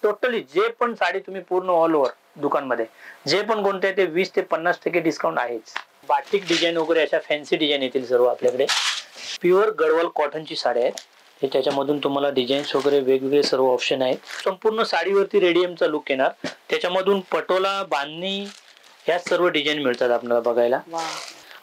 Totally जे पण साडी तुम्ही पूर्ण ऑल ओव्हर दुकानमध्ये जे पण कोणते ते 20 ते 50% डिस्काउंट आहेच. बाटिक डिझाईन वगैरे अशा फॅन्सी डिझाईन येतील सर्व आपल्याकडे. प्युअर गडवाल कॉटनची साडी आहेत. हे त्याच्यामधून तुम्हाला डिझाईन्स वगैरे वेगवेगळे सर्व ऑप्शन आहेत. संपूर्ण साडीवरती रेडियमचा लुक येणार. त्याच्यामधून पटोला बांधणी ह्या सर्व डिझाईन मिळतात आपल्याला बघायला.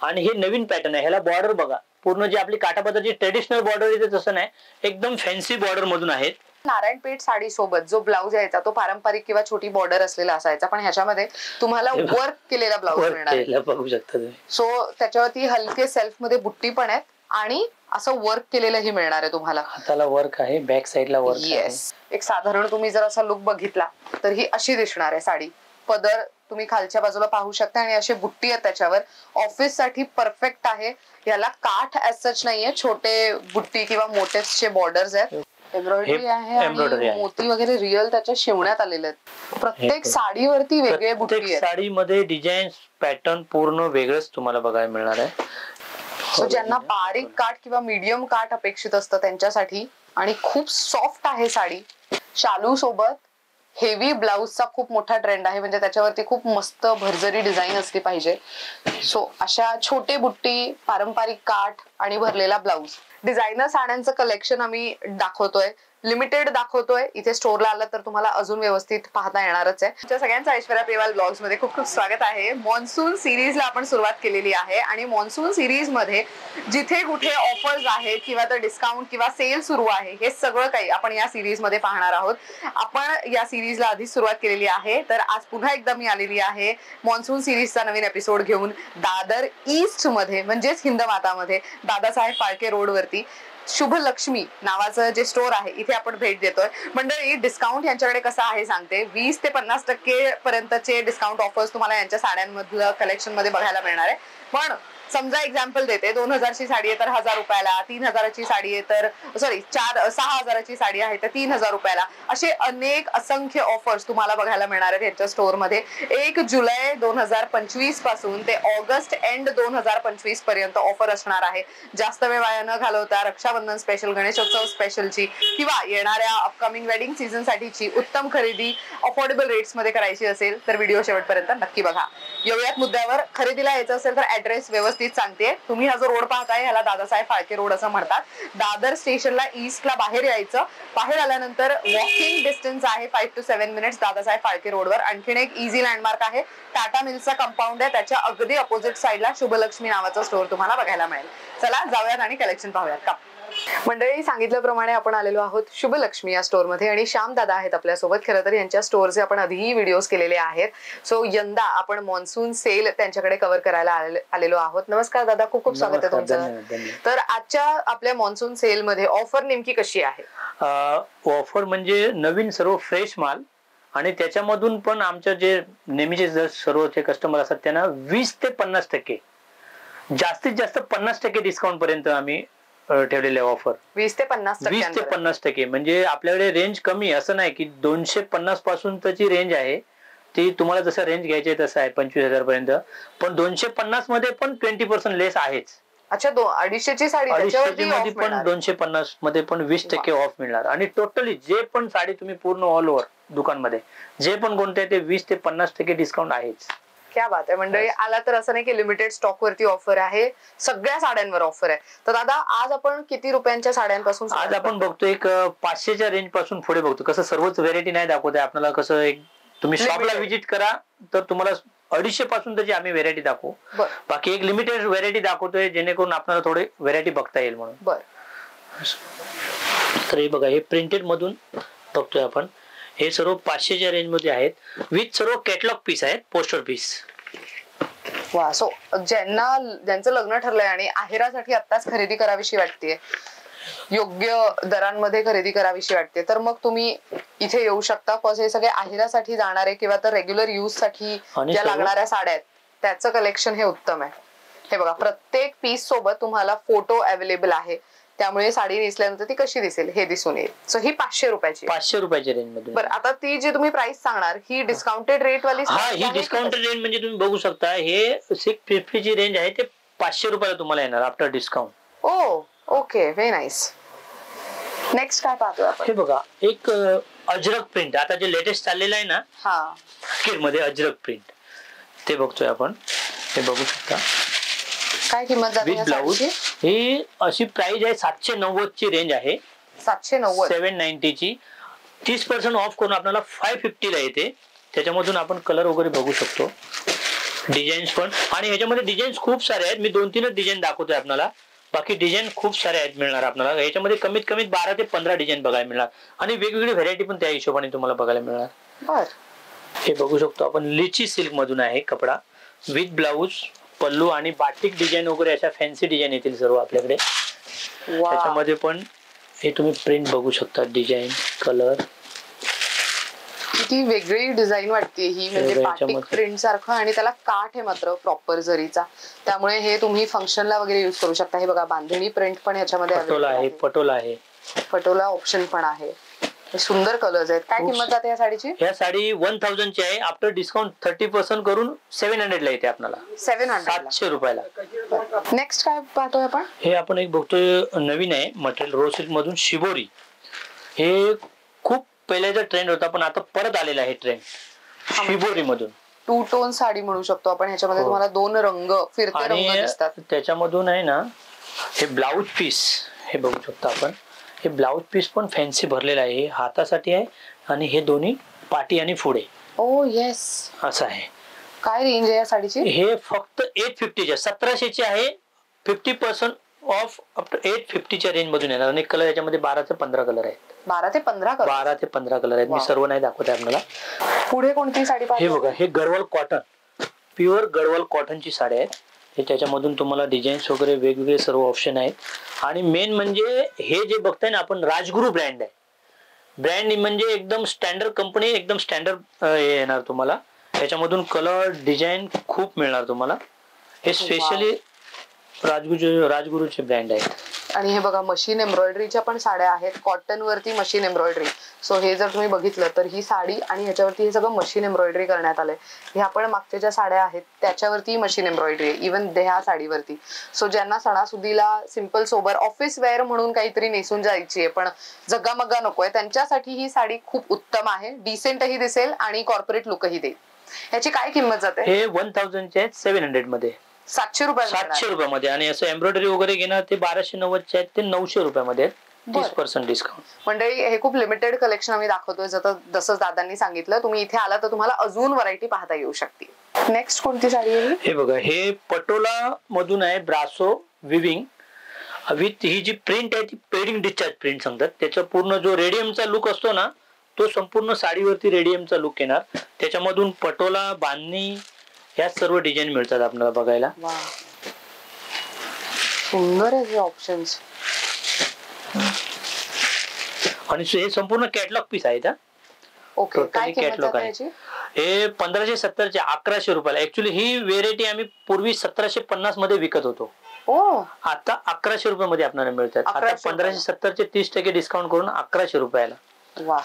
आणि हे नवीन पॅटर्न आहे. ह्याला बॉर्डर बघा, पूर्ण जी आपली काठापदराची ट्रेडिशनल बॉर्डर येते तसं नाही, एकदम फॅन्सी बॉर्डर मधून आहेत. नारायणपेठ साडी सोबत जो ब्लाउज यायचा तो पारंपरिक किंवा छोटी बॉर्डर असलेला असायचा, पण ह्याच्यामध्ये तुम्हाला वर्क केलेला ब्लाउज मिळणार बघू शकता तुम्ही. सो त्याच्यावरती हलके सेल्फ मध्ये बुट्टी पण आहेत आणि असं वर्क केलेलंही मिळणार आहे तुम्हाला. हाताला वर्क आहे, बॅक साईडला वर्क आहे. येस, एक साधारण तुम्ही जर असा लुक बघितला तर ही अशी दिसणार आहे साडी. पदर तुम्ही खालच्या बाजूला पाहू शकता आणि अशी बुट्टी आहे त्याच्यावर. ऑफिस साठी परफेक्ट आहे. याला काठ ऍज सच नाहीये, छोटे बुट्टी किंवा मोठे बॉर्डर्स आहेत. एम्ब्रॉयडरी आहे आणि मोती वगैरे रिअल त्याच्या शिवण्यात आलेले आहेत. प्रत्येक साडीवरती वेगळे बुट्टी आहेत. साडीमध्ये डिझाईन पॅटर्न पूर्ण वेगळंच तुम्हाला बघायला मिळणार आहे. सो ज्यांना बारीक काठ किंवा मीडियम काठ अपेक्षित असतं त्यांच्यासाठी. आणि खूप सॉफ्ट आहे साडी. शालू सोबत हेवी ब्लाउजचा खूप मोठा ट्रेंड आहे, म्हणजे त्याच्यावरती खूप मस्त भरजरी डिझाईन असली पाहिजे. सो अशा छोटे बुट्टी, पारंपरिक काठ आणि भरलेला ब्लाउज. डिझायनर साड्यांचं कलेक्शन आम्ही दाखवतोय, लिमिटेड दाखवतोय. इथे स्टोरला आलं तर तुम्हाला अजून व्यवस्थित पाहता येणारच आहे. तुमच्या सगळ्यांचं ऐश्वर्या पेवाल ब्लॉग्स मध्ये खूप खूप स्वागत आहे. मॉन्सून सिरीजला आपण सुरुवात केलेली आहे आणि मॉन्सून सिरीज मध्ये जिथे कुठे ऑफर्स आहेत किंवा तर डिस्काउंट किंवा सेल सुरू आहे, हे सगळं काही आपण या सिरीज मध्ये पाहणार आहोत. आपण या सिरीजला आधीच सुरुवात केलेली आहे, तर आज पुन्हा एकदा मी आलेली आहे मॉन्सून सिरीजचा नवीन एपिसोड घेऊन. दादर ईस्ट मध्ये म्हणजेच हिंदमातामध्ये दादासाहेब फाळके रोड वरती शुभलक्ष्मी नावाचं जे स्टोर आहे, इथे आपण भेट देतोय. मंडळी, डिस्काउंट यांच्याकडे कसं आहे सांगते. 20 ते 50% पर्यंतचे डिस्काउंट ऑफर्स तुम्हाला यांच्या साड्यांमधलं कलेक्शन मध्ये बघायला मिळणार आहे. पण समजा एक्झाम्पल देते, 2000 ची साडी आहे तर 1000 रुपयाला, 3000 ची साडी आहे तर 6000 ची साडी आहे तर 3000 रुपयाला, असे अनेक असंख्य ऑफर्स तुम्हाला बघायला मिळणार आहेत यांच्या स्टोर मध्ये. 1 जुलै 2025 पासून ते ऑगस्ट एंड 2025 पर्यंत ऑफर असणार आहे. जास्त वेळ वाया न घालवता रक्षाबंधन स्पेशल, गणेशोत्सव स्पेशलची किंवा येणाऱ्या अपकमिंग वेडिंग सीझन साठीची उत्तम खरेदी अफोर्डेबल रेट्स मध्ये करायची असेल तर व्हिडिओ शेवटपर्यंत नक्की बघा. येऊयात मुद्द्यावर. खरेदीला यायचं असेल तर ऍड्रेस व्यवस्थित सांगते. तुम्ही हा जो रोड पाहताय ह्याला दादासाहेब फाळके रोड असं म्हणतात. दादर स्टेशनला ईस्टला बाहेर यायचं. बाहेर आल्यानंतर वॉकिंग डिस्टन्स आहे 5 to 7 मिनिट्स दादासाहेब फाळके रोडवर. आणखीन एक इझी लँडमार्क आहे, टाटा मिलचा कंपाऊंड आहे, त्याच्या अगदी अपोजिट साईडला शुभलक्ष्मी नावाचा स्टोर तुम्हाला बघायला मिळेल. चला जाऊयात आणि कलेक्शन पाहूयात का. मंडळी, सांगितल्याप्रमाणे आपण आलेलो आहोत शुभलक्ष्मी या स्टोर मध्ये आणि श्याम दादा आहेत आपल्यासोबत. खरं तर यांच्या स्टोरचे आपण आधीही व्हिडिओज केलेले आहेत. सो यंदा आपण मॉन्सून सेल त्यांच्याकडे कव्हर करायला आलेलो आहोत. नमस्कार दादा, खूप खूप स्वागत आहे तुमचं. तर आजच्या आपल्या मॉन्सून सेल मध्ये ऑफर नेमकी कशी आहे? ऑफर म्हणजे नवीन सर्व फ्रेश माल आणि त्याच्यामधून पण आमच्या जे नेहमीचे सर्व जे कस्टमर असतात त्यांना 20 ते 50%, जास्तीत जास्त 50% डिस्काउंट पर्यंत आम्ही ठेवलेले ऑफर. 20 ते 50% म्हणजे आपल्याकडे रेंज कमी, असं नाही की 250 पासून त्याची रेंज आहे. ती तुम्हाला जसं रेंज घ्यायची आहे तसं आहे 25,000 पर्यंत. पण 250 मध्ये पण 20% लेस आहेच. अच्छा, 250 ची साडी मध्ये पण 250 मध्ये पण 20% ऑफ मिळणार. आणि टोटली जे पण साडी तुम्ही पूर्ण ऑल ओव्हर दुकानमध्ये जे पण कोणते ते 20 ते 50% डिस्काउंट आहेच. क्या बात आहे मंडळी. आला तर असं नाही की लिमिटेड स्टॉक वरती ऑफर आहे, सगळ्या साड्यांवर ऑफर आहे. तर दादा, आज आपण किती रुपयांच्या साड्यांपासून? आज आपण बघतो एक 500च्या रेंज पासून पुढे बघतो. कसं सर्वच व्हेरायटी नाही दाखवत आहे आपल्याला. कसं एक तुम्ही शॉपला व्हिजिट करा तर तुम्हाला 250 पासून त्याची आम्ही व्हेरायटी दाखवू. बाकी एक लिमिटेड व्हेरायटी दाखवतोय जेणेकरून आपल्याला थोडे व्हेरायटी बघता येईल म्हणून. तर हे बघा, हे प्रिंटेड मधून बघतोय आपण. हे सर्व 500च्या रेंज मध्ये आहेत, विथ सर्व कॅटलॉग पीस आहेत, पोस्टर पीस. वा. सो ज्यांचं लग्न ठरलंय आणि आहेरासाठी आत्ताच खरेदी करावीशी वाटते, योग्य दरांमध्ये खरेदी करावीशी वाटते, तर मग तुम्ही इथे येऊ शकता. हे सगळे आहेरासाठी जाणारे किंवा तर रेग्युलर यूज साठी ज्या लागणाऱ्या साड्या आहेत त्याचं कलेक्शन हे उत्तम आहे. हे बघा, प्रत्येक पीस सोबत तुम्हाला फोटो अवेलेबल आहे, त्यामुळे साडी नेसल्यानंतर ती कशी दिसेल हे दिसून येईल. सो ही 500 रुपयाची, 500 रुपयाच्या रेंज मध्ये. बरं, आता ती जी तुम्ही प्राइस सांगणार ही डिस्काउंटेड रेट वाली? हा, ही डिस्काउंटेड रेंज म्हणजे तुम्ही बघू शकता. हे 650 ची रेंज आहे, ते 500 रुपयाला तुम्हाला येणार आफ्टर डिस्काउंट. ओ, ओके, व्हेरी नाईस. नेक्स्ट काय पाहतोय आपण? हे बघा, एक अजरक प्रिंट, आता जे लेटेस्ट चाललेलं आहे ना हा मध्ये अजरक प्रिंट, ते बघतोय आपण. हे बघू शकता. काय किंमत जाते विथ या ब्लाऊज साडीची? ही अशी प्राइस आहे 790 ची रेंज आहे. 790. 790 ची 30% ऑफ करून आपल्याला 550 ला येते. त्याच्यामधून आपण कलर वगैरे बघू शकतो, डिझाईन्स पण. आणि ह्याच्यामध्ये डिझाईन्स खूप सारे आहेत. मी 2-3च डिझाईन दाखवतोय आपल्याला, बाकी डिझाईन खूप सारे आहेत मिळणार आपल्याला. ह्याच्यामध्ये कमीत कमी 12 ते 15 डिझाईन बघायला मिळणार आणि वेगवेगळी व्हरायटी पण त्या हिशोबाने तुम्हाला बघायला मिळणार. बर, हे बघू शकतो आपण, लिची सिल्क मधून आहे कपडा, विथ ब्लाऊज, पल्लू आणि बाटिक डिझाईन वगैरे अशा फॅन्सी डिझाईन येतील सर्व आपल्याकडे. त्याच्यामध्ये पण हे तुम्ही प्रिंट बघू शकता, डिझाईन, कलर. किती वेगळी डिझाईन वाटते ही, म्हणजे बाटिक प्रिंट सारखं, आणि त्याला काठ आहे मात्र प्रॉपर जरीचा, त्यामुळे हे तुम्ही फंक्शनला वगैरे युज करू शकता. हे बघा, बांधणी प्रिंट पण याच्यामध्ये पटोला आहे, पटोला आहे, पटोला ऑप्शन पण आहे. सुंदर कलर्स आहेत. काय किंमत जाते या साडीची? या साडी 1000 ची आहे. आफ्टर डिस्काउंट 30% करून 700 ला येते आपल्याला. 700 रुपयाला. नेक्स्ट काय पाहतोय आपण? हे आपण एक बघतोय, नवीन आहे मटेरियल, रो सिल्क मधून शिबोरी. हे खूप पहिल्याचा ट्रेंड होता, पण आता परत आलेला आहे ट्रेंड शिबोरी मधून. 2 टोन साडी म्हणू शकतो आपण. ह्याच्यामध्ये तुम्हाला 2 रंग, फिरते रंग दिसतात. त्याच्यामधून आहे ना हे ब्लाउज पीस, हे बघू शकता आपण. हे ब्लाउज पीस पण फॅन्सी भरलेला आहे, हातासाठी आहे, आणि हे दोन्ही पाठी आणि पुढे. ओ येस, असं आहे. काय रेंज आहे या साडीची? हे फक्त 850 च्या, 1700 ची आहे. 50% ऑफ अप टू 850 च्या रेंज मधून येणार. आणि कलर याच्यामध्ये 12 ते 15 कलर आहेत. 12 ते 15 कलर? 12 ते 15 कलर आहेत. मी सर्व नाही दाखवत आहे आपल्याला. पुढे कोणती साडी पाहिजे? हे बघा, हे गडवाल कॉटन, प्युअर गडवाल कॉटनची साडी आहे. हे त्याच्यामधून तुम्हाला डिझाईन्स वगैरे वेगवेगळे सर्व ऑप्शन आहेत. आणि मेन म्हणजे हे जे बघताय ना आपण, राजगुरू ब्रँड आहे. ब्रँड म्हणजे एकदम स्टँडर्ड कंपनी, एकदम स्टँडर्ड येणार तुम्हाला. ह्याच्यामधून कलर डिझाईन खूप मिळणार तुम्हाला. हे स्पेशली राजगुरूचे ब्रँड आहेत. आणि हे बघा, मशीन एम्ब्रॉयडरीच्या पण साड्या आहेत, कॉटन वरती मशीन एम्ब्रॉयडरी. सो हे जर तुम्ही बघितलं तर ही साडी आणि ह्याच्यावरती हे सगळं मशीन एम्ब्रॉयडरी करण्यात आलंय. ह्या पण मागच्या ज्या साड्या आहेत त्याच्यावरती मशीन एम्ब्रॉयडरी आहे, इव्हन ह्या साडीवरती. सो ज्यांना सणासुदीला सिंपल सोबर ऑफिस वेअर म्हणून काहीतरी नेसून जायची आहे, पण जग्गामग्गा नकोय, त्यांच्यासाठी ही साडी खूप उत्तम आहे. डिसेंटही दिसेल आणि कॉर्पोरेट लुकही देईल. ह्याची काय किंमत जाते? हे 1000 चे आहेत, 700 मध्ये. 700 रुपये? 700 रुपयामध्ये. आणि असं एम्ब्रॉयडरी वगैरे घेणार ते 1290 चे आहेत, ते 900 रुपयामध्ये आहेत. 30% डिस्काउंट. मंडळी, हे खूप लिमिटेड कलेक्शन आम्ही दाखवतोय. जसं दादांनी सांगितलं, तुम्ही इथे आला तर तुम्हाला अजून व्हरायटी पाहता येऊ शकते. नेक्स्ट कोणती साडी आहे? हे बघा, हे पटोला मधून आहे, ब्रासो विविंग विथ ही जी प्रिंट आहे ती पेडिंग डिस्चार्ज प्रिंट सांगतात. त्याचा पूर्ण जो रेडियमचा लुक असतो ना, तो संपूर्ण साडीवरती रेडियमचा लुक येणार. त्याच्यामधून पटोला, बांधणी, ह्या सर्व डिझाईन मिळतात आपल्याला बघायला. सुंदर आहे ऑप्शन्स. आणि हे संपूर्ण कॅटलॉग पीस आहेत. ओके, काय कॅटलॉग आहे. हे 1570 चे, 1100 रुपयाला. ऍक्च्युली ही व्हेरायटी आम्ही पूर्वी 1750 मध्ये विकत होतो. आता 1100 रुपयामध्ये आपल्याला मिळतात. आता 1570 चे 30% डिस्काउंट करून 1100 रुपयाला. वा.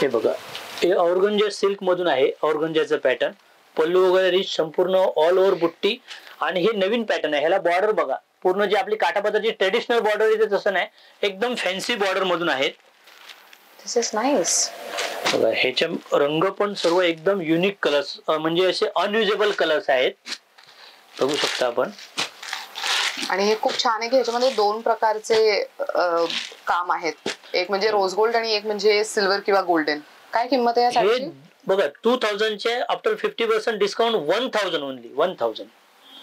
हे बघा, हे ऑर्गंजा सिल्क मधून आहे, ऑर्गंजाचं पॅटर्न, पल्लू वगैरे रिच, संपूर्ण ऑल ओव्हर बुट्टी. आणि हे नवीन पॅटर्न आहे. ह्याला बॉर्डर बघा, पूर्ण जी आपली काठापदराची ट्रेडिशनल बॉर्डर येते तसं नाही, एकदम फॅन्सी बॉर्डर मधून आहेत. दिस इज नाईस. बघा, ह्याचे रंग पण सर्व एकदम युनिक कलर्स, म्हणजे असे अनयुजेबल कलर्स आहेत, बघू शकता आपण. आणि हे खूप छान आहे की ह्याच्यामध्ये 2 प्रकारचे काम आहेत, एक म्हणजे रोज गोल्ड आणि एक म्हणजे सिल्वर किंवा गोल्डन. काय किंमत आहे या साडीची? बघा, 2000 चे आफ्टर 50% डिस्काउंट 1000 ओनली. 1000.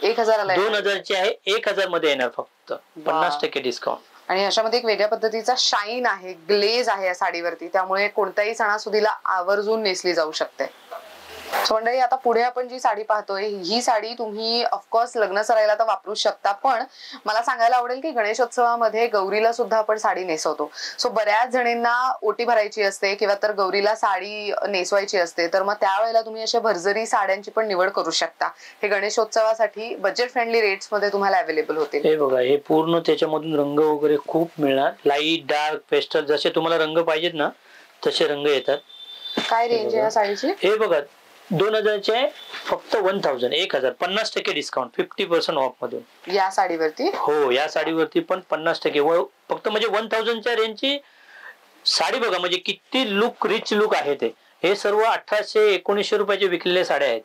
1000 2000 चे आहे, 1000 मध्ये येणार फक्त. 50% डिस्काउंट. आणि अशामध्ये एक वेगळ्या पद्धतीचा शाईन आहे, ग्लेज आहे या साडीवरती, त्यामुळे कोणत्याही सणासुदीला आवर्जून नेसली जाऊ शकते. मंडळी, आता पुढे आपण जी साडी पाहतोय, ही साडी तुम्ही ऑफकोर्स लग्न सराईला तर वापरू शकता, पण मला सांगायला आवडेल की गणेशोत्सवामध्ये गौरीला सुद्धा आपण साडी नेसवतो. सो बऱ्याच जणींना ओटी भरायची असते किंवा तर गौरीला साडी नेसवायची असते, तर मग त्यावेळेला तुम्ही अशा भरजरी साड्यांची पण निवड करू शकता. हे गणेशोत्सवासाठी बजेट फ्रेंडली रेट्स मध्ये तुम्हाला अवेलेबल होतील. हे बघा, हे पूर्ण त्याच्यामधून रंग वगैरे खूप मिळणार, लाईट, डार्क, पेस्टल, जसे तुम्हाला रंग पाहिजेत ना तसे रंग येतात. काय रेंज आहे या साडीची? हे बघा, 2000 चे फक्त 1000. 1000. 50% डिस्काउंट, 50% ऑफ मधून या साडीवरती. हो, या साडीवरती पण 50%. फक्त म्हणजे 1000 च्या रेंजची साडी बघा म्हणजे किती लुक, रिच लुक आहे ते. हे सर्व 1800-1900 रुपयाचे विकलेले साड्या आहेत.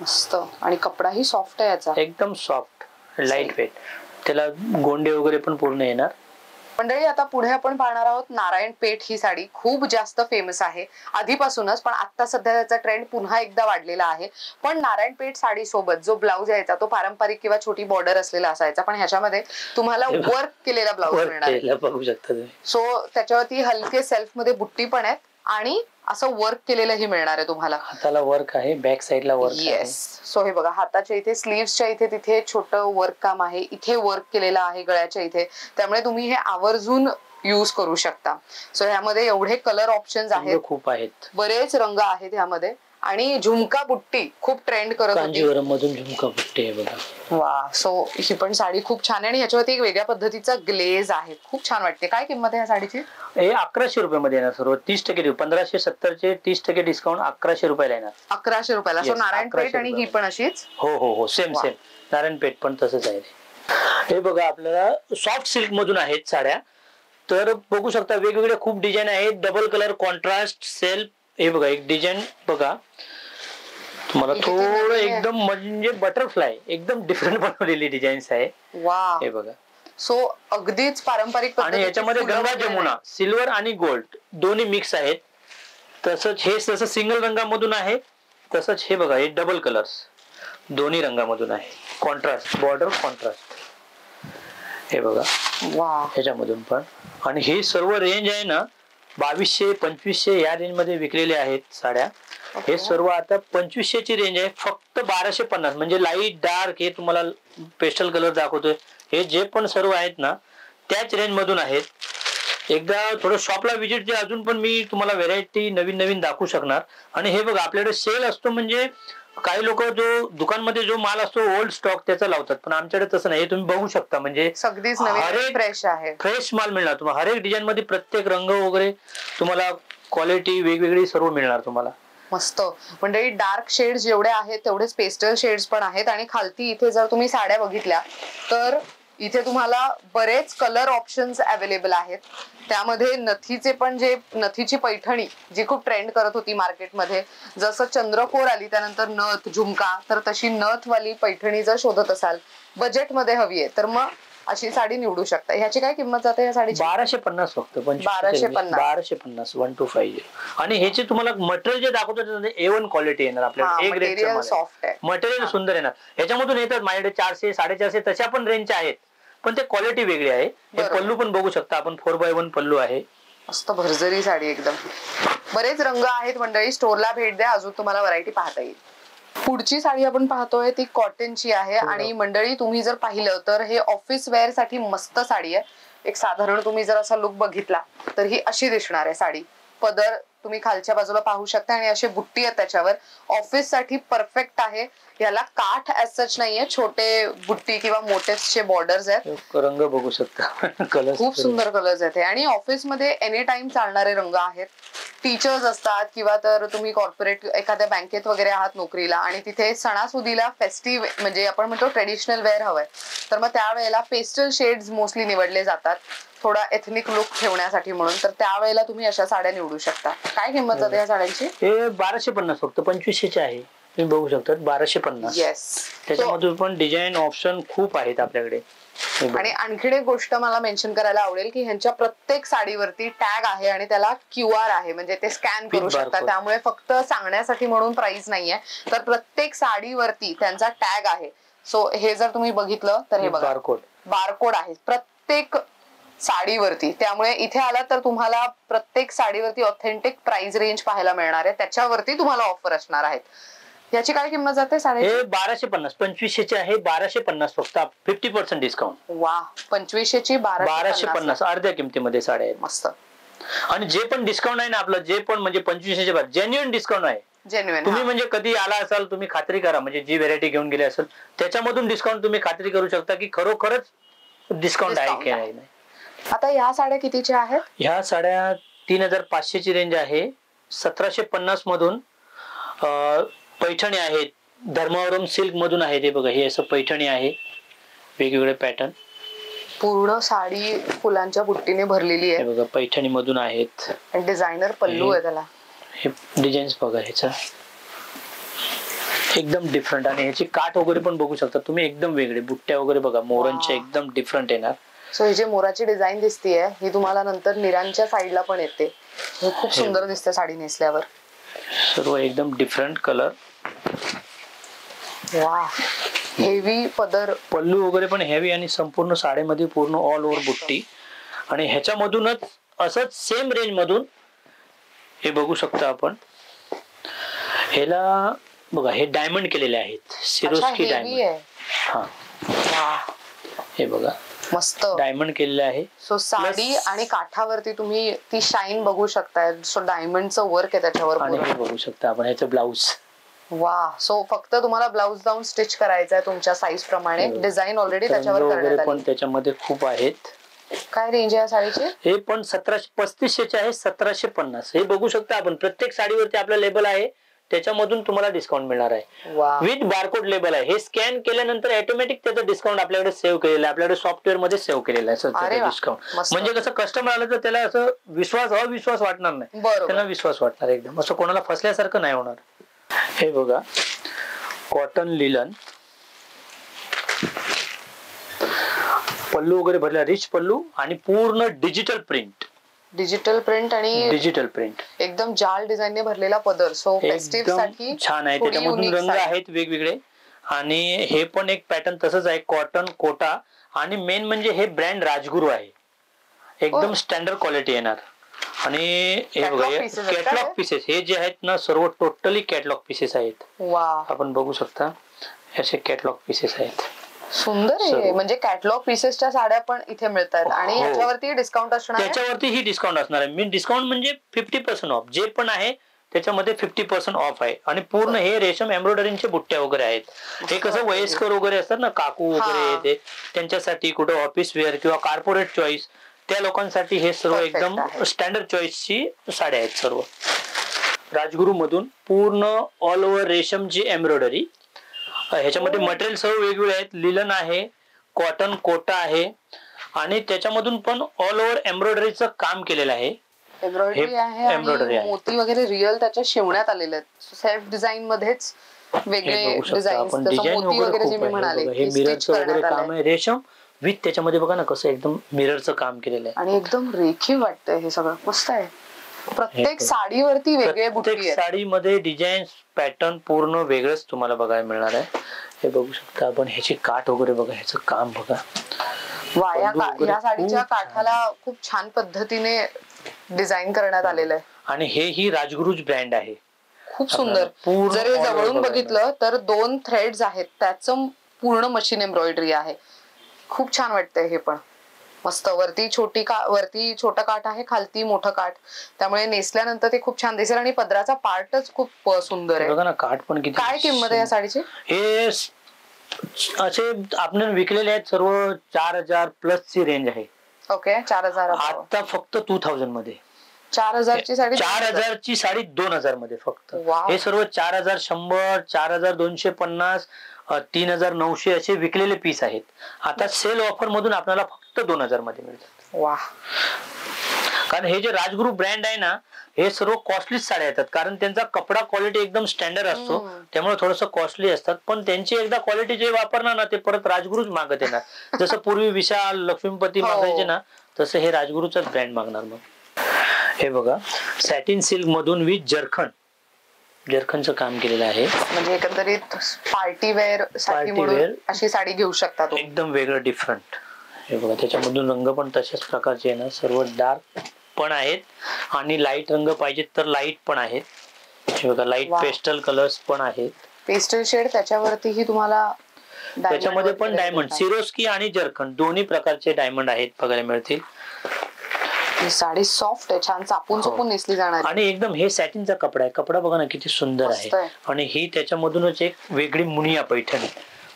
मस्त. आणि कपडाही सॉफ्ट आहे याचा, एकदम सॉफ्ट, लाईट वेट. त्याला गोंडे वगैरे पण पूर्ण येणार. मंडळी आता पुढे आपण पाहणार आहोत नारायण पेठ. ही साडी खूप जास्त फेमस आहे आधीपासूनच, पण आता सध्या त्याचा ट्रेंड पुन्हा एकदा वाढलेला आहे. पण नारायण पेठ साडी सोबत जो ब्लाउज यायचा तो पारंपरिक किंवा छोटी बॉर्डर असलेला असायचा, पण ह्याच्यामध्ये तुम्हाला वर्क केलेला ब्लाउज मिळणार आहे. बघू शकता तुम्ही. सो त्याच्यावरती हलके सेल्फ मध्ये बुट्टी पण आहेत आणि असं वर्क केलेलंही मिळणार आहे तुम्हाला. हाताला वर्क आहे, बॅक साईडला वर्क आहे. येस. सो हे बघा, हाताच्या इथे, स्लीव्सच्या इथे तिथे छोटं वर्क काम आहे, इथे वर्क केलेलं आहे गळ्याच्या इथे, त्यामुळे तुम्ही हे आवर्जून यूज करू शकता. सो ह्यामध्ये एवढे कलर ऑप्शन्स आहेत, खूप आहेत, बरेच रंग आहेत ह्यामध्ये. आणि झुमका बुट्टी खूप ट्रेंड करत होती. कांजीवरम मधून झुमका बुट्टी आहे बघा. वा. सो ही पण साडी खूप छान आहे आणि ह्याच्यावरती एक वेगळ्या पद्धतीचा ग्लेज आहे, खूप छान वाटते. काय किंमत आहे या साडीची? हे 1100 रुपयामध्ये येणार सर्व. 30% 1570 30% डिस्काउंट 1100 रुपयाला येणार. 1100 रुपयाला. सो नारायण पेठ आणि ही पण अशीच. हो सेम नारायण पेठ पण तसंच आहे. हे बघा आपल्याला सॉफ्ट सिल्क मधून आहेत साड्या. तर बघू शकता वेगवेगळे खूप डिझाईन आहेत. Double colour contrast self. हे बघा एक डिझाईन बघा, तुम्हाला थोडं एकदम म्हणजे बटरफ्लाय एकदम डिफरंट बनवलेली डिझाईन्स आहे. वा. हे बघा. सो अगदीच पारंपरिक. आणि याच्यामध्ये गंगा जमुना सिल्वर आणि गोल्ड दोन्ही मिक्स आहेत. तसंच हे जसं सिंगल रंगामधून आहे तसंच हे बघा, हे डबल कलर्स दोन्ही रंगामधून आहे. Contrast border contrast. हे बघा. वा. ह्याच्यामधून पण. आणि हे सर्व रेंज आहे ना 2200-2500 या रेंज मध्ये विकलेले आहेत साड्या. हे सर्व आता 2500 ची रेंज आहे. फक्त 1250 म्हणजे लाईट डार्क. हे तुम्हाला पेस्टल कलर दाखवतोय. हे जे पण सर्व आहेत ना त्याच रेंज मधून आहेत. एकदा थोडं शॉपला व्हिजिट द्या, अजून पण मी तुम्हाला व्हेरायटी नवीन नवीन दाखवू शकणार. आणि हे बघा आपल्याकडे सेल असतो, म्हणजे काही लोक जो दुकानमध्ये जो माल असतो ओल्ड स्टॉक त्याचा लावतात, पण आमच्याकडे तसं नाही. हे तुम्ही बघू शकता, म्हणजे सगळीच नवीन फ्रेश आहे, फ्रेश माल मिळणार तुम्हाला. हर एक डिझाईन मध्ये प्रत्येक रंग वगैरे तुम्हाला क्वालिटी वेगवेगळी सर्व मिळणार तुम्हाला. मस्त. म्हणजे डार्क शेड्स जेवढे आहेत तेवढेच पेस्टल शेड्स पण आहेत. आणि खालती इथे जर तुम्ही साड्या बघितल्या तर इथे तुम्हाला बरेच कलर ऑप्शन्स अवेलेबल आहेत. त्यामध्ये नथीचे पण, जे नथीची पैठणी जी खूप ट्रेंड करत होती मार्केटमध्ये, जसं चंद्रकोर आली त्यानंतर नथ झुमका, तर तशी नथवाली पैठणी जर शोधत असाल, बजेटमध्ये हवी आहे, तर मग अशी साडी निवडू शकता. ह्याची काय किंमत जाते या साडीची? 1250 फक्त. 1250 1250. आणि ह्याचे तुम्हाला मटेरियल जे दाखवतो A1 क्वालिटी येणार आपल्याला. मटेरियल सॉफ्ट आहे, मटेरियल सुंदर येणार. ह्याच्यामधून येतात माझ्याकडे 400-450 तशा पण रेंजच्या आहेत, पण ते क्वालिटी वेगळी आहे. पल्लू पण बघू शकता आपण, 4x1 पल्लू आहे. मस्त भरजरी साडी एकदम. बरेच रंग आहेत मंडळी, स्टोरला भेट द्या, अजून तुम्हाला व्हरायटी पाहता येईल. पुढची साडी आपण पाहतोय ती कॉटनची आहे. आणि मंडळी तुम्ही जर पाहिलं तर हे ऑफिस वेअर साठी मस्त साडी आहे. एक साधारण तुम्ही जर असा लुक बघितला तर ही अशी दिसणार आहे साडी. पदर तुम्ही खालच्या बाजूला पाहू शकता आणि अशी बुट्टी आहे त्याच्यावर. ऑफिस साठी परफेक्ट आहे. याला काठ ऍज सच नाहीये, छोटे बुट्टी किंवा मोटेचे बॉर्डर्स आहेत. रंग बघू शकता, कलर खूप सुंदर कलर्स आहेत. आणि ऑफिस मध्ये एनी टाइम चालणारे रंग आहेत. टीचर्स असतात किंवा तर तुम्ही कॉर्पोरेट एखाद्या बँकेत वगैरे आहात नोकरीला आणि तिथे सणासुदीला फेस्टिव्ह म्हणजे आपण म्हणतो ट्रेडिशनल वेअर हवंय, तर मग त्यावेळेला पेस्टल शेड्स मोस्टली निवडले जातात थोडा एथनिक लुक ठेवण्यासाठी म्हणून. तर त्यावेळेला तुम्ही अशा साड्या निवडू शकता. काय किंमत जाते या साड्यांची? हे 1250 फक्त. 2500 आहे, तुम्ही बघू शकता. 1250. येस. त्याच्यामधून पण डिझाईन ऑप्शन खूप आहेत आपल्याकडे. आणि आणखीन एक गोष्ट मला मेन्शन करायला आवडेल की ह्यांच्या प्रत्येक साडीवरती टॅग आहे आणि त्याला QR आहे, म्हणजे ते स्कॅन करू शकता. त्यामुळे फक्त सांगण्यासाठी म्हणून प्राइस नाहीये, तर प्रत्येक साडीवरती त्यांचा टॅग आहे. सो हे जर तुम्ही बघितलं तर हे बघा, बारकोड आहे प्रत्येक साडीवरती. त्यामुळे इथे आला तर तुम्हाला प्रत्येक साडीवरती ऑथेंटिक प्राइस रेंज पाहायला मिळणार आहे. त्याच्यावरती तुम्हाला ऑफर असणार आहेत. याची काय किंमत जाते साडी? हे 1250. 2500 आहे, 1250 फक्त. 50% डिस्काउंट. वा. 2500 ची 1250 अर्ध्या किमतीमध्ये साड्या आहेत. मस्त. आणि जे पण डिस्काउंट आहे ना आपलं, जे पण म्हणजे 2500 बाद जेन्युइन डिस्काउंट आहे. जेन्युइन. तुम्ही म्हणजे कधी आला असाल, तुम्ही खात्री करा, म्हणजे जी व्हेरायटी घेऊन गेले असेल त्याच्यामधून डिस्काउंट तुम्ही खात्री करू शकता की खरोखरच डिस्काउंट आहे की नाही. आता ह्या साड्या कितीच्या आहेत? ह्या साड्या 3500 ची रेंज आहे. 1750 मधून पैठणी आहेत. धर्मावरम सिल्क मधून आहे. ते बघा, हे असं पैठणी आहे, वेगवेगळे पॅटर्न. पूर्ण साडी फुलांच्या बुट्टीने भरलेली हे आहे. बघा पैठणी मधून आहेत. आणि डिझायनर पल्लू आहे त्याला. हे डिझाईन्स बघा ह्याचा एकदम डिफरंट. आणि ह्याची काठ वगैरे पण बघू शकता तुम्ही, एकदम वेगळे बुट्ट्या वगैरे बघा मोरांच्या एकदम डिफरंट येणार. सो ही जी मोराची डिझाईन दिसतीये ही तुम्हाला नंतर निरांच्या साईडला पण येते. हे खूप सुंदर दिसते साडी नेसल्यावर. सर्व एकदम डिफरंट कलर. वा, हेवी पदर, पल्लू वगैरे पण हेवी आणि संपूर्ण साडीमध्ये पूर्ण ऑल ओव्हर बुट्टी. आणि ह्याच्यामधूनच असंच सेम रेंज मधून हे बघू शकता आपण. ह्याला बघा हे डायमंड केलेले आहेत, सिरोस्की डायमंड. हा हे बघा मस्त डायमंड केलेले आहे. सो साडी आणि काठावरती तुम्ही ती शाईन बघू शकताय. सो डायमंडचं वर्क आहे त्याच्यावर. आणि हे बघू शकता आपण ह्याचं ब्लाऊज. वा, सो फक्त तुम्हाला ब्लाऊज जाऊन स्टिच करायचा आहे तुमच्या साईज प्रमाणे. डिझाईन ऑलरेडी त्याच्यावर करण्यात पण आली. त्याच्यामध्ये खूप आहेत. काय रेंज आहे या साडीची? हे पण 1735 चे आहे, 1750. हे बघू शकता आपण प्रत्येक साडीवरती आपला लेबल आहे, त्याच्यामधून तुम्हाला डिस्काउंट मिळणार आहे. विथ बारकोड लेबल आहे. हे स्कॅन केल्यानंतर ऑटोमॅटिक त्याचं डिस्काउंट आपल्याकडे सेव्ह केलेलं आहे, आपल्याकडे सॉफ्टवेअर मध्ये सेव्ह केलेलं आहे डिस्काउंट. म्हणजे कसं कस्टमर आलं तर त्याला असं अविश्वास वाटणार नाही, त्याला विश्वास वाटणार एकदम. असं कोणाला फसल्यासारखं नाही होणार. हे बघा कॉटन लिलन, पल्लू वगैरे भरला, रिच पल्लू आणि पूर्ण डिजिटल प्रिंट आणि डिजिटल प्रिंट एकदम जाल डिझाईनने भरलेला पदर. सो फेस्टिव्ह साठी छान आहे. त्याच्यामधून रंग आहेत वेगवेगळे. आणि हे पण एक पॅटर्न तसंच आहे, कॉटन कोटा. आणि मेन म्हणजे हे ब्रँड राजगुरू आहे, एकदम स्टँडर्ड क्वालिटी येणार. आणि हे बघा कॅटलॉग पीसेस हे जे आहेत ना सर्व टोटली कॅटलॉग पीसेस आहेत. आपण बघू शकता असे कॅटलॉग पीसेस आहेत. सुंदर आहे. म्हणजे कॅटलॉग पीसेसच्या साड्या पण इथे मिळतात. आणि याच्यावरती डिस्काउंट असणार आहे. त्याच्यावरती ही डिस्काउंट असणार आहे. मी डिस्काउंट म्हणजे 50% ऑफ जे पण आहे त्याच्यामध्ये 50% ऑफ आहे. आणि पूर्ण हे रेशम एम्ब्रॉयडरीचे बुट्ट्या वगैरे आहेत. हे कसं वयस्कर वगैरे असतात ना, काकू वगैरे, ते त्यांच्यासाठी कुठं ऑफिस वेअर किंवा कॉर्पोरेट चॉईस त्या लोकांसाठी हे सर्व एकदम स्टँडर्ड चॉईसची साड्या आहेत सर्व. राजगुरू मधून पूर्ण ऑल ओव्हर रेशमची एम्ब्रॉयडरी. ह्याच्यामध्ये मटेरियल सर्व वेगवेगळे आहेत. लिलन आहे, कॉटन कोटा आहे आणि त्याच्यामधून पण ऑल ओव्हर एम्ब्रॉयडरीचं काम केलेलं आहे. एम्ब्रॉयडरी आहे, मोती वगैरे रिअल त्याच्या शिवण्यात आलेले आहेत. सेल्फ डिझाईन मध्येच वेगळे डिझाईन्स, मोती वगैरे जे मी म्हणाले, हे मिररचं वगैरे काम आहे. रेशम विथ त्याच्यामध्ये बघा ना कसं एकदम मिररचं काम केलेलं आहे. आणि एकदम रेखीव वाटतंय हे सगळं. मस्त आहे. प्रत्येक साडीवरती वेगळे बुट्टी आहेत. साडीमध्ये डिझाईन पॅटर्न पूर्ण वेगळंच तुम्हाला बघायला मिळणार आहे. हे बघू शकता आपण. ह्याची काठ वगैरे बघा, ह्याचं काम बघा. या साडीच्या काठाला खूप छान पद्धतीने डिझाईन करण्यात आलेलं आहे. आणि हे ही राजगुरूज ब्रँड आहे. खूप सुंदर. जर जवळून बघितलं तर 2 थ्रेड्स आहेत, त्याचं पूर्ण मशीन एम्ब्रॉयडरी आहे. खूप छान वाटतंय हे पण. मस्त. वरती छोटा काठ आहे, खालती मोठं काठ, त्यामुळे नेसल्यानंतर ते खूप छान दिसेल. आणि पदराचा पार्टच खूप सुंदर आहे. बघा ना काठ पण किती. काय किंमत आहे या साडीची? हे असे आपण विकलेले आहेत सर्व 4000 प्लस ची रेंज आहे. ओके, 4000. आता फक्त 2000 मध्ये 4000 ची साडी. 4000 ची साडी 2000 मध्ये फक्त. हे सर्व 4100, 4250, 3900 असे विकलेले पीस आहेत. आता सेल ऑफर मधून आपल्याला फक्त 2000 मध्ये मिळतात. वा. कारण हे जे राजगुरू ब्रँड आहे ना, हे सर्व कॉस्टली साड्या येतात. कारण त्यांचा कपडा क्वालिटी एकदम स्टँडर्ड असतो, त्यामुळे थोडस कॉस्टली असतात. पण त्यांची एकदा क्वालिटी जे वापरणार ना, ते परत राजगुरूच मागत येणार. जसं पूर्वी विशाल, लक्ष्मीपती मागायचे ना, तसं हे राजगुरूचाच ब्रँड मागणार. मग हे बघा सॅटिन सिल्क मधून विथ जर्खनचं काम केलेलं आहे. म्हणजे एकंदरीत पार्टी वेअर साठी म्हणून अशी साडी घेऊ शकता. एकदम वेगळं डिफरंट. हे बघा त्याच्यामधून रंग पण तशाच प्रकारचे आहे ना, सर्व डार्क पण आहेत आणि लाईट रंग पाहिजेत तर लाईट पण आहेत. हे बघा लाईट पेस्टल कलर्स पण आहेत. पेस्टल शेड त्याच्यावरतीही तुम्हाला त्याच्यामध्ये पण डायमंड, सिरोस्की आणि जर्खन दोन्ही प्रकारचे डायमंड आहेत बघायला मिळतील. ही साडी सॉफ्ट आहे, छान चापून चुपून नेसली जाणार. आणि एकदम हे सॅटिनचा कपडा आहे. कपडा बघा ना किती सुंदर आहे. आणि ही त्याच्यामधूनच एक वेगळी मुनिया पैठणी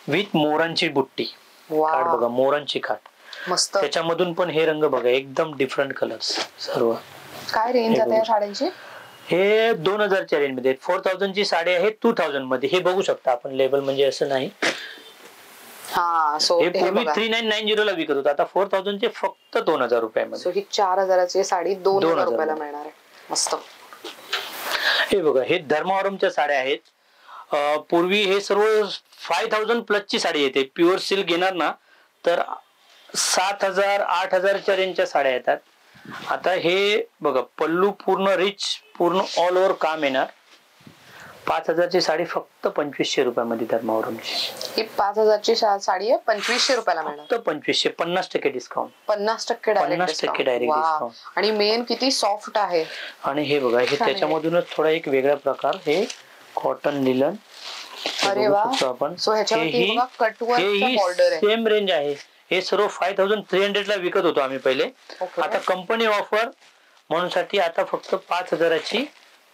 विथ मोरांची बुट्टी. काठ बघा, मोरांची काठ. मस्त. त्याच्यामधून पण हे रंग बघा, एकदम डिफरंट कलर्स सर्व. काय रेंज आहे या साड्यांची? हे 2000 च्या रेंज मध्ये. 4000 ची साडी आहे 2000 मध्ये. हे बघू शकता आपण लेबल, म्हणजे असं नाही. हा सो हे पूर्वी 3990 ला विकत होतं, आता 4000 चे फक्त 2000 रुपयामध्ये. सो ही 4000ची साडी 2000 रुपयाला मिळणार आहे. मस्त. हे बघा, हे धर्मावरमच्या साड्या आहेत. पूर्वी हे सर्व 5000 प्लस ची साडी येते. प्युअर सिल्क घेणार ना तर 7000 8000च्या रेंजच्या साड्या येतात. आता हे बघा, पल्लू पूर्ण रिच, पूर्ण ऑल ओव्हर काम येणार. 5000ची साडी फक्त 2500 रुपयामध्ये धर्मावरमची. ही 5000ची साडी आहे 2500 रुपयाला मिळणार. फक्त 2500, 50% डिस्काउंट. 50% direct discount. आणि मेन किती सॉफ्ट आहे. आणि हे बघा, हे त्याच्यामधूनच थोडा एक वेगळा प्रकार, हे कॉटन लिलन. अरे वा. आपण सो ह्याच्यावरती बघा कटवर्कचा बॉर्डर आहे. सेम रेंज आहे. हे सर्व 5300 ला विकत होतो आम्ही पहिले. आता कंपनी ऑफर म्हणून साठी आता फक्त 5000ची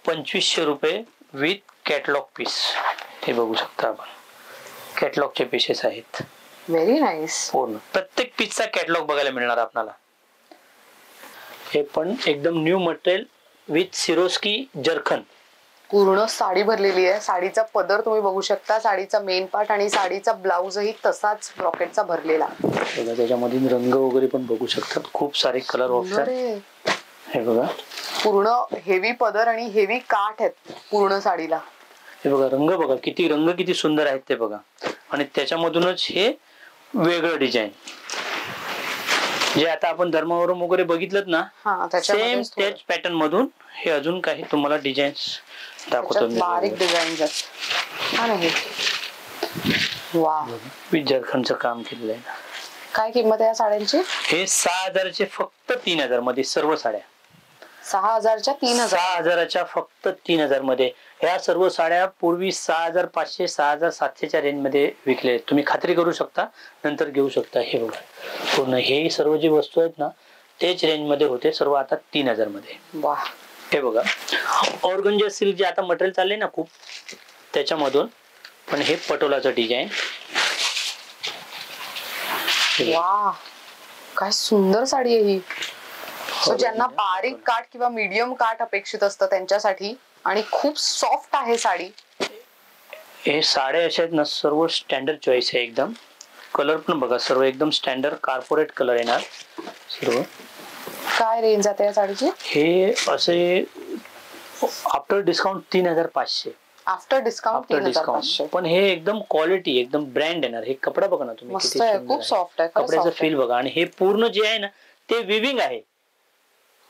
2500 रुपये विथ कॅटलॉग पीस. हे बघू शकता आपण, कॅटलॉगचे पीसेस आहेत. Very nice. पूर्ण प्रत्येक पीसचा कॅटलॉग बघायला मिळणार आपल्याला. हे पण एकदम न्यू मटेरियल विथ सिरोस्की जरखन. पूर्ण साडी भरलेली आहे. साडीचा पदर तुम्ही बघू शकता, साडीचा मेन पार्ट आणि साडीचा ब्लाउजही तसाच ब्रॉकेटचा भरलेला. बघा, त्याच्यामध्ये रंग वगैरे पण बघू शकतात, खूप सारे कलर ऑप्शन. हे बघा, पूर्ण हेवी पदर आणि हेवी काठ आहेत पूर्ण साडीला. हे बघा, रंग बघा, किती रंग किती सुंदर आहेत ते बघा. आणि त्याच्यामधूनच हे वेगळं डिझाईन, जे आता आपण धर्मावरम वगैरे बघितलं ना, सेम त्याच पॅटर्न मधून हे अजून काही तुम्हाला डिझाईन्स दाखवतो मी. बारीक डिझाईन आहे. वा, विथ जरखनचं काम केलेलं आहे. काय किंमत आहे या साड्यांची? हे 6000चे फक्त 3000 मध्ये सर्व साड्या. 6000च्या 3000. 6000च्या फक्त 3000 मध्ये. ह्या सर्व साड्या पूर्वी 6500 6700च्या रेंज मध्ये विकले. तुम्ही खात्री करू शकता, नंतर घेऊ शकता. हे बघा, पूर्ण हे सर्व जे वस्तू आहेत ना तेच रेंज मध्ये होते सर्व, आता 3000 मध्ये. वा. हे बघा, ऑर्गन्जा सिल्क जे आता मटेरियल चालले ना खूप, त्याच्यामधून पण हे पटोलाचं डिझाईन. वा, काय सुंदर साडी आहे ही. सो ज्यांना बारीक काठ किंवा मीडियम काठ अपेक्षित असतं त्यांच्यासाठी, आणि खूप सॉफ्ट आहे साडी. हे साड्या अशा आहेत ना, सर्व स्टँडर्ड चॉईस आहे एकदम. कलर पण बघा, सर्व एकदम स्टँडर्ड कॉर्पोरेट कलर येणार सर्व. काय रेंज आहे या साडीची? हे असे आफ्टर डिस्काउंट 3500. After discount 3500. पण हे एकदम क्वालिटी, एकदम ब्रँड येणार. हे कपडा बघा ना तुम्ही, मस्त आहे, खूप सॉफ्ट आहे. कपड्याचं फील बघा. आणि हे पूर्ण जे आहे ना ते विविंग आहे,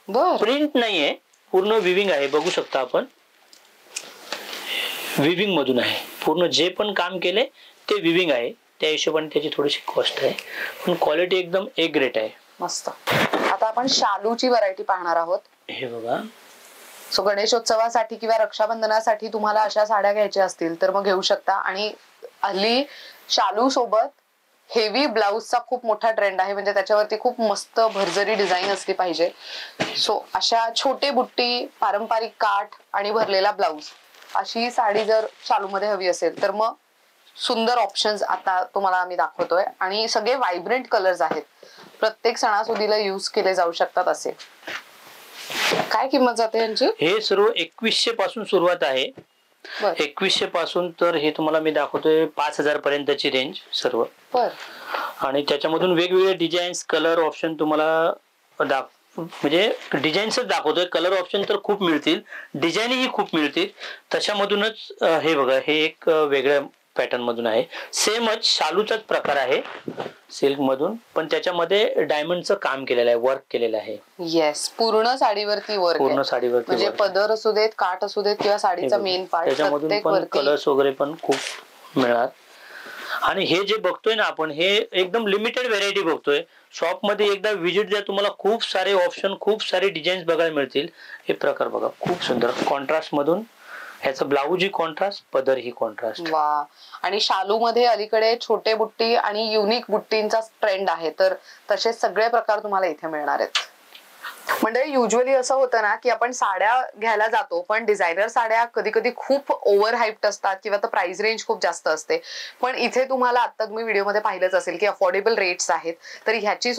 प्रिंट नाहीये, पूर्ण विविंग आहे. बघू शकता आपण, विविंग मधून आहे पूर्ण. जे पण काम केले ते विविंग आहे. त्या हिशोबाने त्याची थोडीशी कॉस्ट आहे, पण क्वालिटी एकदम ए ग्रेट आहे. मस्त. आता आपण शालूची व्हरायटी पाहणार आहोत. हे बघा, सो गणेशोत्सवासाठी किंवा रक्षाबंधनासाठी तुम्हाला अशा साड्या घ्यायच्या असतील तर मग घेऊ शकता. आणि हल्ली शालू सोबत हेवी ब्लाउजचा खूप मोठा ट्रेंड आहे, म्हणजे त्याच्यावरती खूप मस्त भरजरी डिझाईन असली पाहिजे. सो अशा छोटे बुट्टी, पारंपरिक काठ आणि भरलेला ब्लाउज अशी साडी जर शालू मध्ये हवी असेल तर मग सुंदर ऑप्शन्स आता तुम्हाला आम्ही दाखवतोय. आणि सगळे व्हायब्रंट कलर्स आहेत, प्रत्येक सणासुदीला यूज केले जाऊ शकतात असे. काय किंमत जाते यांची? हे सर्व 2100 पासून सुरुवात आहे. 2100 पासून तर हे तुम्हाला मी दाखवतोय 5000 पर्यंतची रेंज सर्व. आणि त्याच्यामधून वेगवेगळे डिझाईन्स, कलर ऑप्शन तुम्हाला म्हणजे डिझाईन्सच दाखवतोय. कलर ऑप्शन तर खूप मिळतील, डिझाईनही खूप मिळतील. त्याच्यामधूनच हे बघा, हे एक वेगळ्या पॅटर्न मधून आहे. सेमच शालूचाच प्रकार आहे सिल्क मधून, पण त्याच्यामध्ये डायमंडचं काम केलेलं आहे, वर्क केलेलं आहे. येस, पूर्ण साडीवरती वर्क. पूर्ण साडीवरती म्हणजे पदर असू देत, काठ असू देत किंवा साडीचा मेन पार्ट, त्याच्यामधून पण कलर्स वगैरे पण खूप मिळणार. आणि हे जे बघतोय ना आपण, हे एकदम लिमिटेड व्हेरायटी बघतोय. शॉप मध्ये एकदा व्हिजिट द्या, तुम्हाला खूप सारे ऑप्शन, खूप सारे डिझाईन्स बघायला मिळतील. हे प्रकार बघा, खूप सुंदर कॉन्ट्रास्ट मधून. ह्याचं ब्लाऊज ही कॉन्ट्रास्ट, पदर ही कॉन्ट्रास्ट. वा. आणि शालू मध्ये अलीकडे छोटे बुट्टी आणि युनिक बुट्टींचा ट्रेंड आहे, तर तसे सगळे प्रकार तुम्हाला इथे मिळणार आहेत. म्हणजे युजली असं होतं ना की आपण साड्या घ्यायला जातो, पण डिझायनर साड्या कधी कधी खूप ओव्हर हाईप्ड असतात किंवा तर प्राइस रेंज खूप जास्त असते. पण इथे तुम्हाला आता तुम्ही व्हिडिओमध्ये पाहिलंच असेल की अफोर्डेबल रेट्स आहेत. तर ह्याचा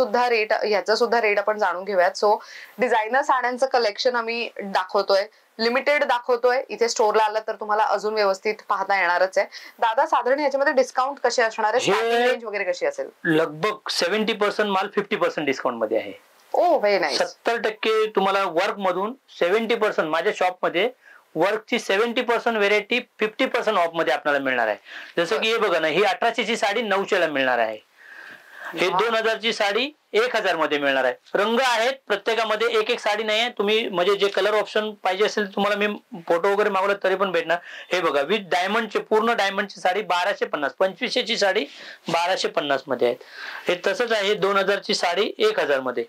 सुद्धा रेट आपण जाणून घेऊयात. सो डिझायनर साड्यांचं कलेक्शन आम्ही दाखवतोय, लिमिटेड दाखवतोय, इथे स्टोरला आलं तर तुम्हाला अजून व्यवस्थित पाहता येणारच आहे. दादा साधारण याच्यामध्ये डिस्काउंट कसे असणार आहे, स्टार्टिंग रेंज वगैरे कशी असेल? लगभग 70% माल 50% डिस्काउंट मध्ये आहे. ओ व्हेरी नाईस. 70% तुम्हाला वर्क मधून 70%, माझ्या शॉप मध्ये वर्कची 70% व्हेरायटी 50% ऑफ मध्ये आपल्याला मिळणार आहे. जसं की हे बघा ना, ही 1800 ची साडी 900 ला मिळणार आहे. हे 2000 ची साडी 1000 मध्ये मिळणार आहे. रंग आहेत प्रत्येकामध्ये, एक एक साडी नाही आहे. तुम्ही म्हणजे जे कलर ऑप्शन पाहिजे असेल तुम्हाला मी फोटो वगैरे मागवला तरी पण भेटणार. हे बघा विथ डायमंडचे, पूर्ण डायमंडची साडी 1250, 2500 ची साडी 1250 मध्ये आहेत. हे तसंच आहे, 2000 ची साडी 1000 मध्ये,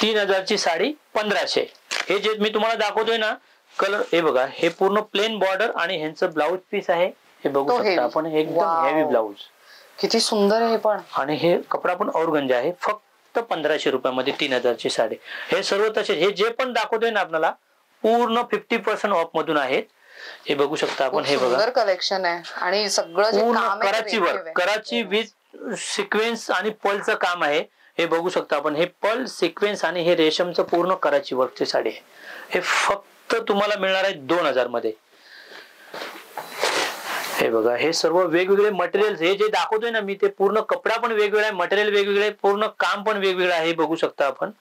3000 ची साडी 1500. हे जे मी तुम्हाला दाखवतोय ना कलर, हे बघा हे पूर्ण प्लेन बॉर्डर आणि ह्यांचं ब्लाउज पीस आहे. हे बघू शकता आपण, एकदम हेवी ब्लाउज, किती सुंदर आहे पण. आणि हे कपडा पण ऑर्गंजा आहे. फक्त 1500 रुपयामध्ये 3000 ची साडी. हे सर्व तसे, हे जे पण दाखवतोय ना आपल्याला पूर्ण 50% ऑफ मधून आहेत. हे बघू शकता आपण. हे बघा सुंदर कलेक्शन आहे आणि सगळं जे पूर्ण काम आहे कराची वर्क, कराची विथ सिक्वेन्स आणि पर्लचं काम आहे. हे बघू शकता आपण, हे पर्ल सिक्वेन्स आणि हे रेशमचं पूर्ण कराची वर्कची साडी आहे. हे फक्त तुम्हाला मिळणार आहे 2000 मध्ये. हे बघा हे सर्व वेगवेगळे मटेरियल्स, हे जे दाखवतोय ना मी ते पूर्ण कपडा पण वेगवेगळा आहे, मटेरियल वेगवेगळे, पूर्ण काम पण वेगवेगळं आहे. हे बघू शकता आपण.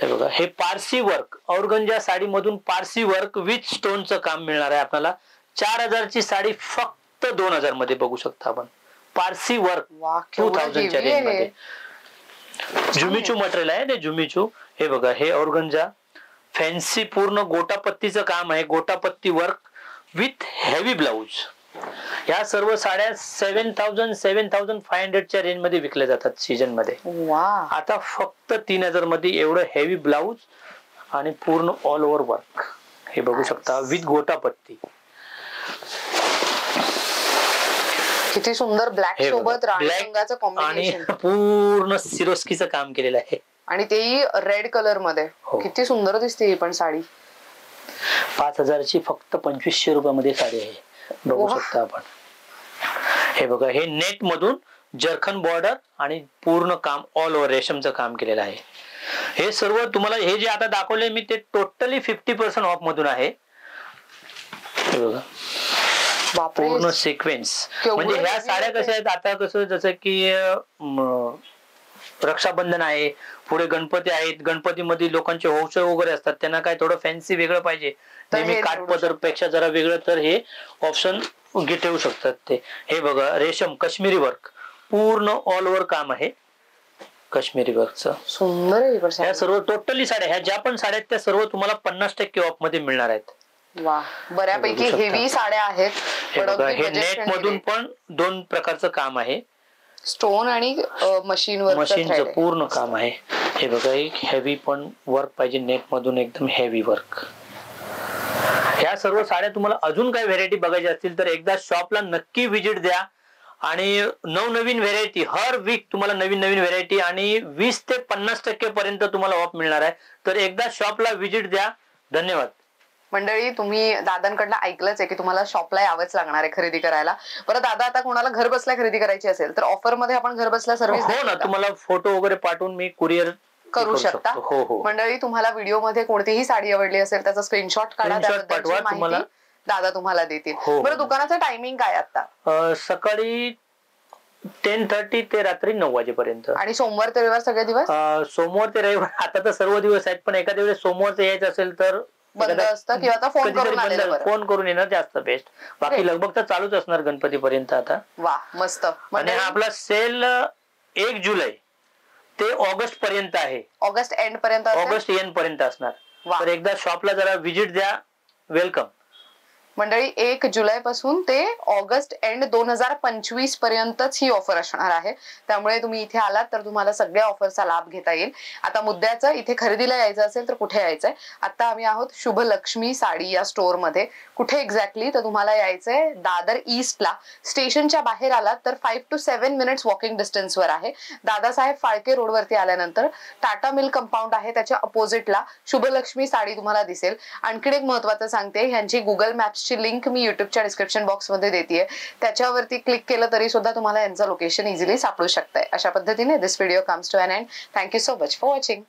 हे बघा हे पारसी वर्क, ऑर्गंजा साडी मधून पारसी वर्क विथ स्टोनचं काम मिळणार आहे आपल्याला. 4000 ची साडी फक्त 2000 मध्ये बघू शकता आपण. पारसी वर्क 2000 च्या रेंज मध्ये. जुमिचू मटेरियल आहे ते, जुमिचू. हे बघा हे ऑर्गंजा फॅन्सी पूर्ण गोटापत्तीचं काम आहे, gota patti work with heavy blouse. या सर्व साड्या 7500 च्या रेंज मध्ये विकल्या जातात सीजन मध्ये. आता फक्त 3000 मध्ये एवढं हेवी ब्लाउज आणि पूर्ण ऑल ओव्हर वर्क. हे बघू शकता विथ गोटापत्ती. किती सुंदर ब्लॅक सोबत राणी रंगाचं कॉम्बिनेशन आणि पूर्ण सिरोस्कीचं काम केलेलं आहे, आणि तेही रेड कलर मध्ये. किती सुंदर दिसते ही पण साडी. 5000 ची फक्त 2500 रुपयामध्ये साडी आहे. बघू शकता आपण. हे बघा हे नेट मधून जरखन बॉर्डर आणि पूर्ण काम ऑल ओव्हर रेशमचं काम केलेलं आहे. हे सर्व तुम्हाला, हे जे आता दाखवले मी ते टोटली 50% ऑफ मधून आहे. हे बघा पूर्ण सिक्वेन्स. म्हणजे ह्या साड्या कशा आहेत, आता कसं जसं की रक्षाबंधन आहे, पुढे गणपती आहेत, गणपतीमध्ये लोकांचे हौसे वगैरे असतात, त्यांना काय थोडं फॅन्सी वेगळं पाहिजे, नेहमी काठपदर पेक्षा जरा वेगळं, तर हे ऑप्शन ठेवू शकतात ते. हे बघा रेशम काश्मीरी वर्क, पूर्ण ऑल ओव्हर काम आहे काश्मीरी वर्कचं. सुंदर आहे. ह्या सर्व टोटली साड्या, ह्या ज्या पण साड्या आहेत त्या सर्व तुम्हाला 50% ऑफ मध्ये मिळणार आहेत. वा, बऱ्यापैकी हेवी साड्या आहेत. हे नेट मधून पण 2 प्रकारचं काम आहे, स्टोन आणि मशीनचं पूर्ण काम आहे. हे बघा एक हेवी पण वर्क पाहिजे नेट मधून, एकदम हेवी वर्क. ह्या सर्व साड्या तुम्हाला अजून काही व्हेरायटी बघायची असतील तर एकदा शॉपला नक्की व्हिजिट द्या. आणि नवनवीन व्हेरायटी हर वीक तुम्हाला नवीन नवीन व्हेरायटी आणि 20 ते 50% पर्यंत तुम्हाला ऑफ मिळणार आहे. तर एकदा शॉपला व्हिजिट द्या. धन्यवाद. मंडळी, तुम्ही दादांकडनं ऐकलंच आहे की तुम्हाला शॉपला यावंच लागणार आहे खरेदी करायला. बरं दादा, आता कोणाला घर बसल्या खरेदी करायची असेल तर ऑफर मध्ये आपण घर बसल्या सर्व्हिस हो ना, तुम्हाला फोटो वगैरे पाठवून मी कुरिअर करू शकता. हो हो. मंडळी, तुम्हाला व्हिडिओ मध्ये कोणतीही साडी आवडली असेल त्याचा स्क्रीनशॉट काढा, त्याबद्दलची माहिती दादा तुम्हाला देतील. बरं, दुकानाचं टायमिंग काय आता? सकाळी 10:30 ते रात्री 9 वाजेपर्यंत. आणि सोमवार ते रविवार सगळे दिवस? सोमवार ते रविवार आता तर सर्व दिवस आहेत, पण एखाद्या वेळेस सोमवारचं यायचं असेल तर बंद असतं किंवा आता फोन करून येणं जास्त बेस्ट. बाकी लगभग तर चालूच असणार गणपतीपर्यंत आता. वा, मस्त. आणि आपला सेल 1 जुलै ते ऑगस्ट पर्यंत आहे. ऑगस्ट एंड पर्यंत, ऑगस्ट एंड पर्यंत असणार. तर एकदा शॉपला जरा व्हिजिट द्या. वेलकम. मंडळी, 1 जुलै पासून ते ऑगस्ट एंड 2025 पर्यंतच ही ऑफर असणार आहे. त्यामुळे तुम्ही इथे आलात तर तुम्हाला सगळ्या ऑफरचा लाभ घेता येईल. आता मुद्द्याचं, इथे खरेदीला यायचं असेल तर कुठे यायचंय? आता आम्ही आहोत शुभलक्ष्मी साडी या स्टोअर मध्ये. कुठे एक्झॅक्टली? तर तुम्हाला यायचंय दादर ईस्टला. स्टेशनच्या बाहेर आलात तर 5 to 7 मिनिट्स वॉकिंग डिस्टन्सवर आहे. दादासाहेब फाळके रोडवरती आल्यानंतर टाटा मिल कंपाऊंड आहे, त्याच्या अपोजिटला शुभलक्ष्मी साडी तुम्हाला दिसेल. आणखीन एक महत्वाचं सांगते, ह्यांची गुगल मॅप्स ची लिंक मी युट्यूबच्या डिस्क्रिप्शन बॉक्स मध्ये देतेय. त्याच्यावरती क्लिक केलं तरी सुद्धा तुम्हाला यांचं लोकेशन इझिली सापडू शकतंय. अशा पद्धतीने this video comes to an end. Thank you so much for watching.